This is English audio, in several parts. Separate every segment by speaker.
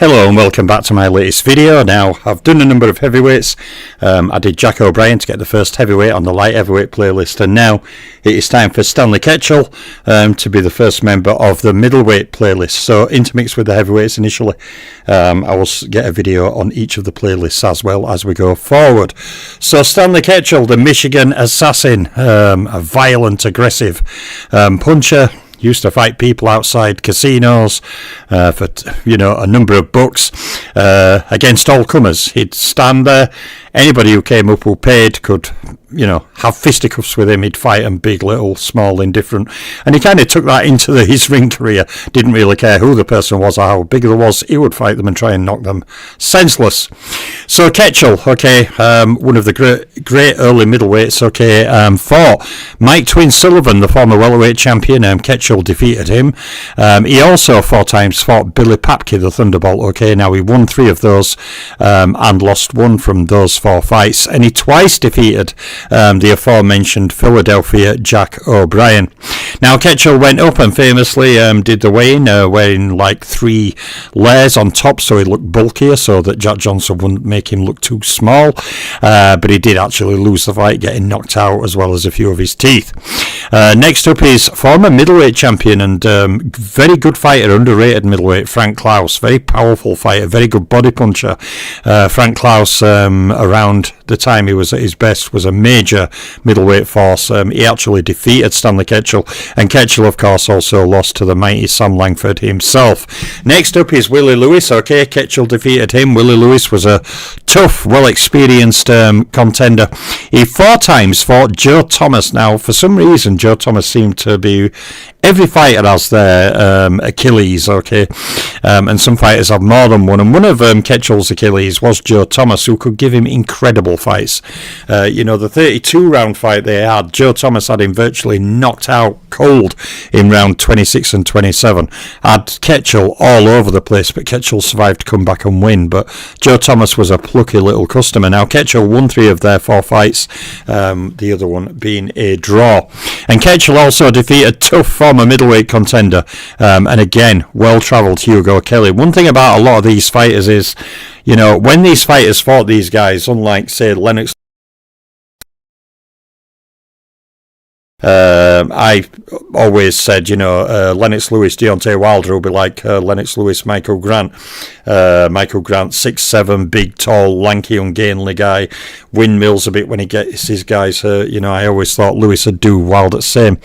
Speaker 1: Hello and welcome back to my latest video. Now, I've done a number of heavyweights. I did Jack O'Brien to get the first heavyweight on the light heavyweight playlist, and now it is time for Stanley Ketchel to be the first member of the middleweight playlist. So intermixed with the heavyweights initially, I will get a video on each of the playlists as well as we go forward. So Stanley Ketchel, the Michigan assassin, a violent, aggressive puncher. Used to fight people outside casinos for a number of bucks against all comers. He'd stand there. Anybody who came up who paid could, have fisticuffs with him. He'd fight them, big, little, small, indifferent. And he kind of took that into his ring career. Didn't really care who the person was or how big they was. He would fight them and try and knock them senseless. So Ketchel, one of the great early middleweights, fought Mike Twin Sullivan, the former welterweight champion. Ketchel defeated him. He also 4 times fought Billy Papke, the Thunderbolt. Now he won 3 of those and lost 1 from those 4 fights. And he twice defeated the aforementioned Philadelphia Jack O'Brien. Now Ketchel went up and famously did the weigh-in, wearing like 3 layers on top so he looked bulkier, so that Jack Johnson wouldn't make him look too small. But he did actually lose the fight, getting knocked out as well as a few of his teeth. Next up is former middleweight champion and very good fighter, underrated middleweight, Frank Klaus. Very powerful fighter, very good body puncher. Frank Klaus, around the time he was at his best, was a major middleweight force. He actually defeated Stanley Ketchel, and Ketchel, of course, also lost to the mighty Sam Langford himself. Next up is Willie Lewis. Ketchel defeated him. Willie Lewis was a tough, well-experienced contender. He 4 times fought Joe Thomas. Now, for some reason, Joe Thomas seemed to be... Every fighter has their Achilles, and some fighters have more than one. And one of Ketchel's Achilles was Joe Thomas, who could give him incredible fights. The 32-round fight they had, Joe Thomas had him virtually knocked out cold in round 26 and 27. Had Ketchel all over the place, but Ketchel survived to come back and win. But Joe Thomas was a plucky little customer. Now, Ketchel won 3 of their 4 fights, the other one being a draw. And Ketchel also defeated tough former middleweight contender, and again, well-travelled Hugo Kelly. One thing about a lot of these fighters is, when these fighters fought these guys, unlike, say, Lennox, I always said, Lennox Lewis, Deontay Wilder will be like Lennox Lewis, Michael Grant. Michael Grant, 6'7", big, tall, lanky, ungainly guy. Windmills a bit when he gets his guys hurt. I always thought Lewis would do Wilder the same.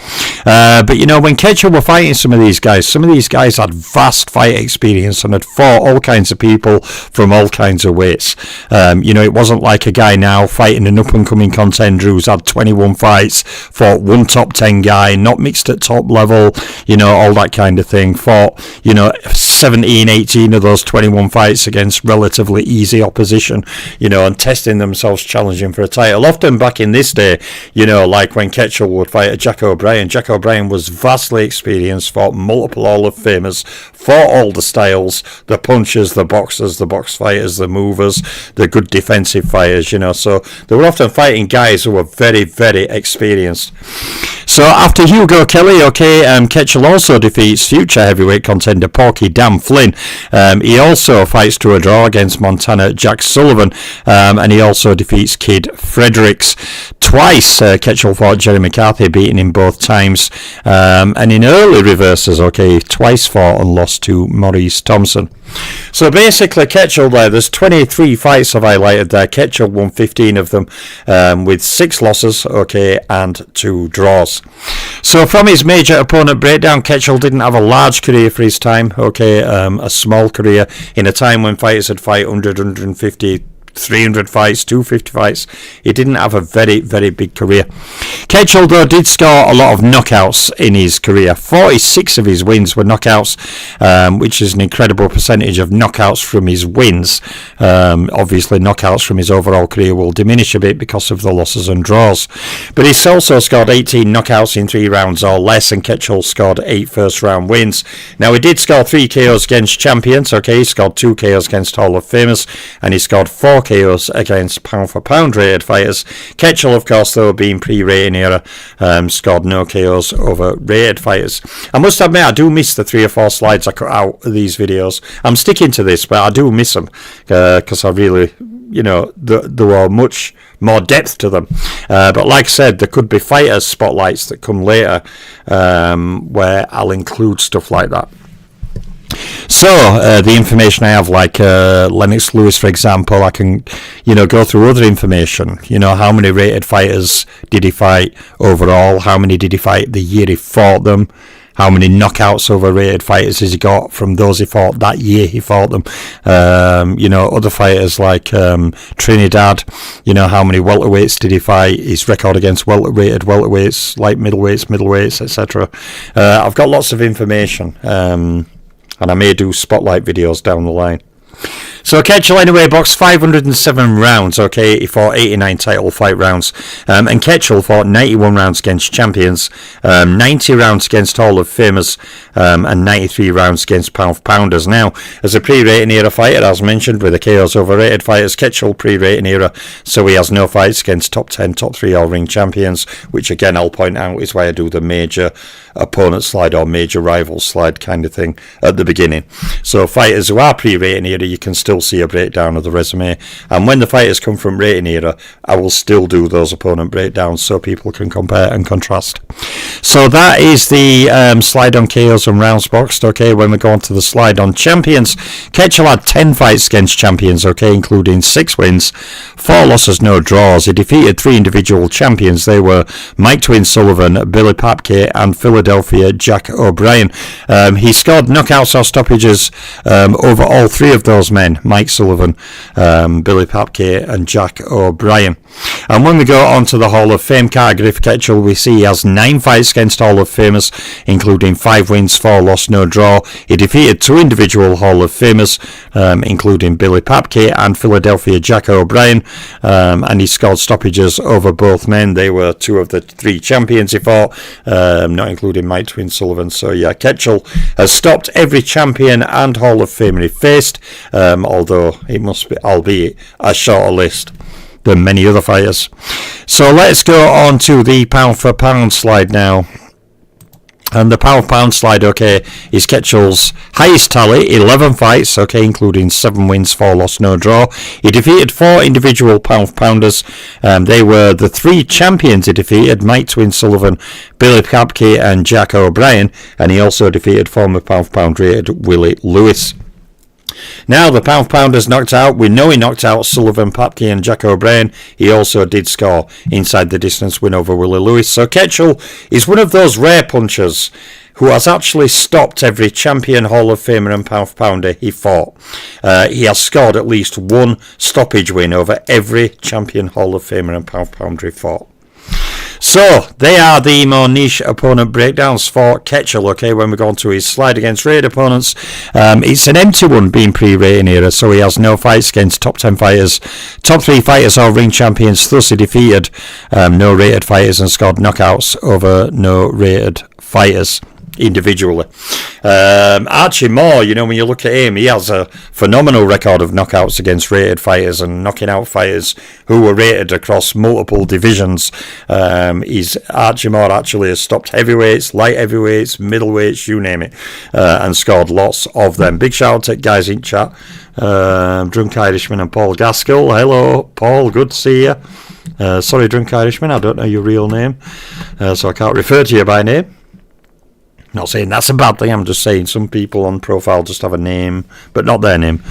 Speaker 1: But, when Ketchel were fighting some of these guys had vast fight experience and had fought all kinds of people from all kinds of weights. It wasn't like a guy now fighting an up-and-coming contender who's had 21 fights, fought 1 top 10 guy, not mixed at top level, all that kind of thing. Fought, 17, 18 of those 21 fights against relatively easy opposition, and testing themselves, challenging for a title. Often back in this day, like when Ketchel would fight a Jack O'Brien. Jack O'Brien was vastly experienced, fought multiple Hall of Famers, fought all the styles, the punchers, the boxers, the box fighters, the movers, the good defensive fighters, so they were often fighting guys who were very, very experienced. So after Hugo Kelly, Ketchel also defeats future heavyweight contender Porky Dan Flynn. He also fights to a draw against Montana Jack Sullivan, and he also defeats Kid Fredericks. Twice Ketchel fought Jerry McCarthy, beating him both times, and in early reverses, twice fought and lost to Maurice Thompson. So basically Ketchel there's 23 fights I've highlighted there. Ketchel won 15 of them, with 6 losses, and 2 draws. So from his major opponent breakdown, Ketchel didn't have a large career for his time, a small career in a time when fighters had fight 100, 150, 300 fights, 250 fights. He didn't have a very, very big career. Ketchel, though, did score a lot of knockouts in his career. 46 of his wins were knockouts, which is an incredible percentage of knockouts from his wins. Obviously, knockouts from his overall career will diminish a bit because of the losses and draws. But he's also scored 18 knockouts in 3 rounds or less, and Ketchel scored 8 first-round wins. Now, he did score 3 KOs against champions, he scored 2 KOs against Hall of Famers, and he scored 4 KOs against pound for pound rated fighters. Ketchel, of course, though, being pre-rating era, scored no KOs over rated fighters. I must admit, I do miss the 3 or 4 slides I cut out of these videos. I'm sticking to this, but I do miss them because I really, there were much more depth to them. But like I said, there could be fighters spotlights that come later where I'll include stuff like that. So the information I have, like Lennox Lewis, for example, I can, go through other information. How many rated fighters did he fight overall? How many did he fight the year he fought them? How many knockouts over rated fighters has he got from those he fought that year he fought them? Other fighters like Trinidad, how many welterweights did he fight? His record against rated welterweights, light middleweights, etc. I've got lots of information, and I may do spotlight videos down the line. So Ketchel anyway boxed 507 rounds, okay, he fought 89 title fight rounds, and Ketchel fought 91 rounds against champions, 90 rounds against Hall of Famers, and 93 rounds against pound-pounders. Now, as a pre-rating era fighter, as mentioned, with the KOs over rated fighters, Ketchel pre-rating era, so he has no fights against top 10, top 3 all-ring champions, which again I'll point out is why I do the major opponent slide or major rival slide kind of thing at the beginning. So fighters who are pre-rating era, you can still see a breakdown of the resume, and when the fighters come from rating era, I will still do those opponent breakdowns so people can compare and contrast. So that is the slide on KOs and rounds boxed. Okay, when we go on to the slide on champions, Ketchel had 10 fights against champions, okay, including 6 wins, 4 losses, no draws. He defeated 3 individual champions. They were Mike Twin Sullivan, Billy Papke, and Philadelphia Jack O'Brien. He scored knockouts or stoppages over all 3 of those men, Mike Sullivan, Billy Papke, and Jack O'Brien. And when we go on to the Hall of Fame category for Ketchel, we see he has 9 fights against Hall of Famers, including 5 wins, 4 loss, no draw. He defeated 2 individual Hall of Famers, including Billy Papke and Philadelphia Jack O'Brien, and he scored stoppages over both men. They were 2 of the 3 champions he fought, not including Mike Twin Sullivan. So yeah, Ketchel has stopped every champion and Hall of Famer he faced, although it must be, albeit a shorter list than many other fighters. So let's go on to the pound for pound slide now. And the pound for pound slide, okay, is Ketchel's highest tally, 11 fights, okay, including 7 wins, 4 loss, no draw. He defeated 4 individual pound for pounders. They were the 3 champions he defeated, Mike Twin Sullivan, Billy Papke, and Jack O'Brien, and he also defeated former pound for pound rated Willie Lewis. Now the pound pounders knocked out. We know he knocked out Sullivan, Papke, and Jack O'Brien. He also did score inside the distance win over Willie Lewis. So Ketchel is one of those rare punchers who has actually stopped every champion, Hall of Famer, and pound for pounder he fought. He has scored at least 1 stoppage win over every champion, Hall of Famer, and pound for pounder he fought. So, they are the more niche opponent breakdowns for Ketchel, okay, when we go on to his slide against rated opponents. It's an empty one being pre-rating era, so he has no fights against top 10 fighters. Top 3 fighters are ring champions, thus he defeated no rated fighters and scored knockouts over no rated fighters individually. Archie Moore, when you look at him, he has a phenomenal record of knockouts against rated fighters and knocking out fighters who were rated across multiple divisions. Archie Moore actually has stopped heavyweights, light heavyweights, middleweights, you name it, and scored lots of them. Big shout out to guys in chat, Drunk Irishman and Paul Gaskell. Hello Paul, good to see you. Sorry Drunk Irishman, I don't know your real name, so I can't refer to you by name. Not saying that's a bad thing, I'm just saying some people on profile just have a name, but not their name.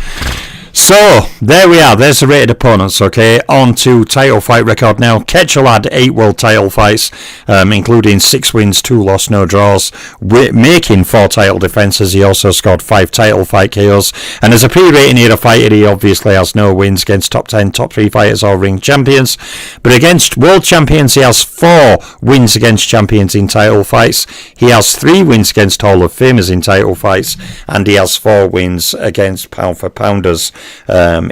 Speaker 1: So, there we are, there's the rated opponents, okay, on to title fight record now. Ketchel had 8 world title fights, including 6 wins, 2 loss, no draws, making 4 title defences. He also scored 5 title fight KOs, and as a pre-rating era fighter, he obviously has no wins against top 10, top 3 fighters or ring champions, but against world champions, he has 4 wins against champions in title fights. He has 3 wins against Hall of Famers in title fights, and he has 4 wins against pound for pounders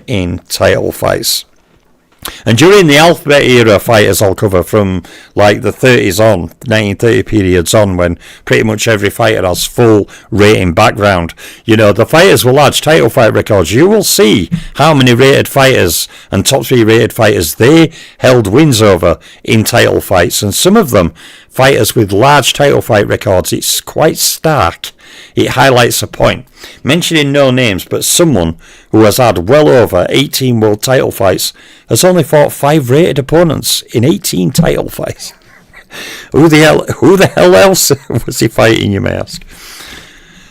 Speaker 1: in title fights. And during the alphabet era fighters I'll cover from like the 30s on, 1930 periods on, when pretty much every fighter has full rating background. You know, the fighters with large title fight records, you will see how many rated fighters and top 3 rated fighters they held wins over in title fights. And some of them, fighters with large title fight records, it's quite stark. It highlights a point. Mentioning no names, but someone who has had well over 18 world title fights has only fought 5 rated opponents in 18 title fights. Who the hell else was he fighting, you may ask?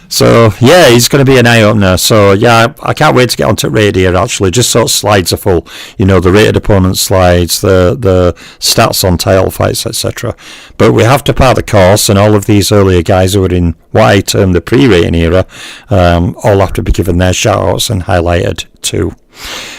Speaker 1: So, yeah, he's going to be an eye-opener. So, yeah, I can't wait to get onto rated here, actually. Just so slides are full. You know, the rated opponent slides, the stats on title fights, etc. But we have to part the course, and all of these earlier guys who are in what I term the pre-rating era all have to be given their shout-outs and highlighted too.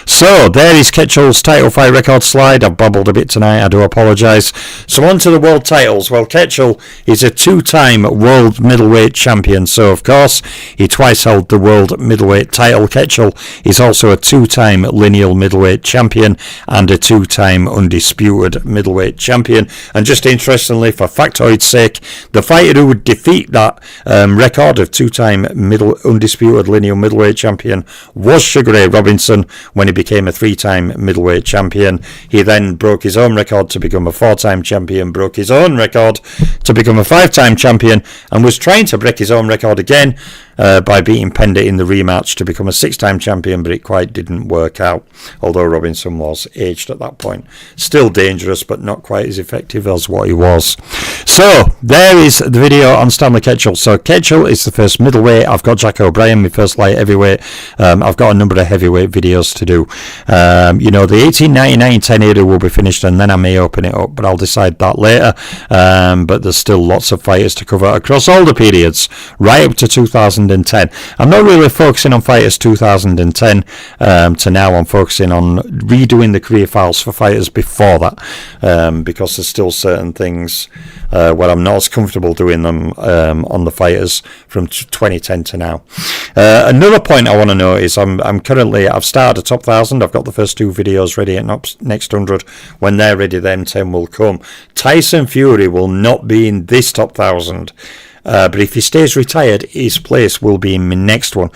Speaker 1: So there is Ketchel's title fight record slide. I've babbled a bit tonight, I do apologise. So on to the world titles. Well, Ketchel is a 2-time world middleweight champion, so of course he twice held the world middleweight title. Ketchel is also a 2-time lineal middleweight champion and a 2-time undisputed middleweight champion. And just interestingly, for factoid's sake, the fighter who would defeat that record of 2-time undisputed lineal middleweight champion was Sugar Ray Robinson when he became a 3-time middleweight champion. He then broke his own record to become a 4-time champion, broke his own record to become a 5-time champion, and was trying to break his own record again by beating Pender in the rematch to become a 6-time champion, but it quite didn't work out, although Robinson was aged at that point. Still dangerous, but not quite as effective as what he was. So there is the video on Stanley Ketchel. So Ketchel is the first middleweight. I've got Jack O'Brien, my first light heavyweight. I've got a number of heavyweight videos to do. You know, the 1899-10 era will be finished, and then I may open it up, but I'll decide that later. But there's still lots of fighters to cover across all the periods, right up to 2010. I'm not really focusing on fighters 2010 to now. I'm focusing on redoing the career files for fighters before that, because there's still certain things where I'm not as comfortable doing them on the fighters from 2010 to now. Another point I want to note is I've started a top 1000. I've got the first 2 videos ready at next 100. When they're ready, then 10 will come. Tyson Fury will not be in this top 1000. But if he stays retired, his place will be in my next one.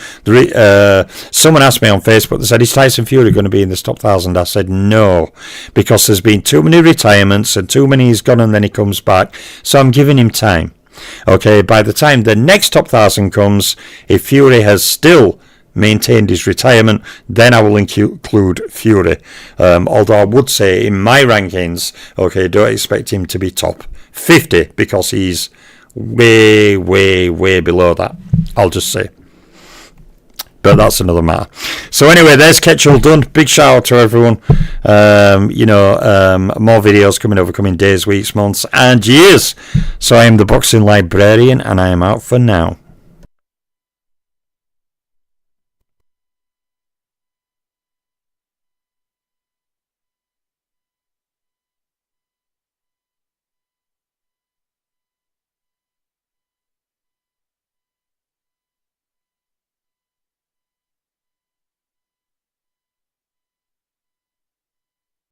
Speaker 1: Someone asked me on Facebook, they said, is Tyson Fury going to be in this top 1000? I said no, because there's been too many retirements and too many he's gone and then he comes back. So I'm giving him time. Okay, by the time the next top 1000 comes, if Fury has still maintained his retirement, then I will include Fury. Although I would say in my rankings, okay, don't expect him to be top 50 because he's way below that, I'll just say. But that's another matter. So anyway, there's Ketchel done. Big shout out to everyone. More videos coming over coming days, weeks, months and years. So I am the Boxing Librarian and I am out for now.